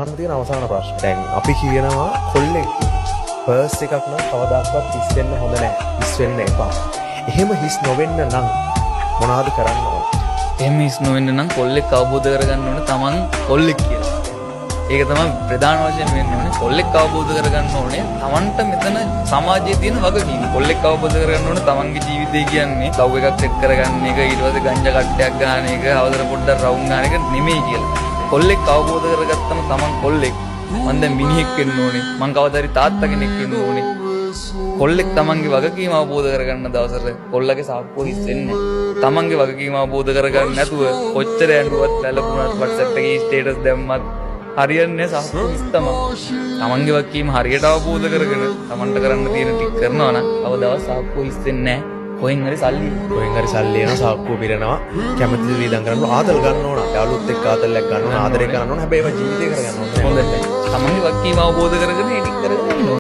අහන්න තියෙන අවසාන ප්‍රශ්න. දැන් අපි කියනවා කොල්ලෙක් ෆර්ස්ට් එකක් නම් කවදාවත් හිස් වෙන්න හොඳ නැහැ. හිස් වෙන්න එපා. එහෙම හිස් නොවෙන්න නම් මොනවද කරන්න ඕන? එහෙම හිස් නොවෙන්න නම් කොල්ලෙක් අවබෝධ කරගන්න ඕනේ තමන් කොල්ලෙක් කියලා. ඒක තමයි ප්‍රධාන වශයෙන් වෙන්න ඕනේ. කොල්ලෙක් අවබෝධ කරගන්න ඕනේ තමන්ට මෙතන සමාජයේ තියෙන වගකීම්. කොල්ලෙක් අවබෝධ කරගන්න ඕනේ තමන්ගේ ජීවිතය කියන්නේ ලව් එකක් සෙට් කරගන්න එක, ඊට පස්සේ ගංජා කට්ටයක් ගන්න එක, අවතර පොඩ්ඩක් රවුම් ගන්න එක නෙමෙයි කියලා. කොල්ලෙක් අවබෝධ කරගත්තම තමන් කොල්ලෙක්. මං දැන් මිනිහෙක් වෙන්න ඕනේ. මං කවදාරි තාත්තා කෙනෙක් වෙන්න ඕනේ. කොල්ලෙක් තමන්ගේ වගකීම අවබෝධ කරගන්න දවසට කොල්ලගේ සාප්පුව හිස් වෙන්නේ නැහැ. තමන්ගේ වගකීම අවබෝධ කරගන්න නැතුව කොච්චර ඇඬුවත් වැළපුණත් WhatsApp එකේ ස්ටේටස් දැම්මත් හරියන්නේ සාප්පුව හිස් තමයි. තමන්ගේ වගකීම හරියට අවබෝධ කරගෙන තමන්ට කරන්න තියෙන ටික කරනවා නම් අවදාවත් සාප්පුව හිස් වෙන්නේ නැහැ. කොහෙන් හරි සල්ලි එනවා සාක්කුව පිරෙනවා. කැමති දේ වියදම් කරන්න ඕන, ආදල් ගන්න ඕන, යාළුවොත් එක්ක ආදල්යක් ගන්න ඕන, ආදරය කරන්න ඕන. හැබැයි ඒවා ජීවිතේ කරගන්න ඕන. හොඳට තමන්ගේ වගකීම අවබෝධ කරගෙන ඒක කරගන්න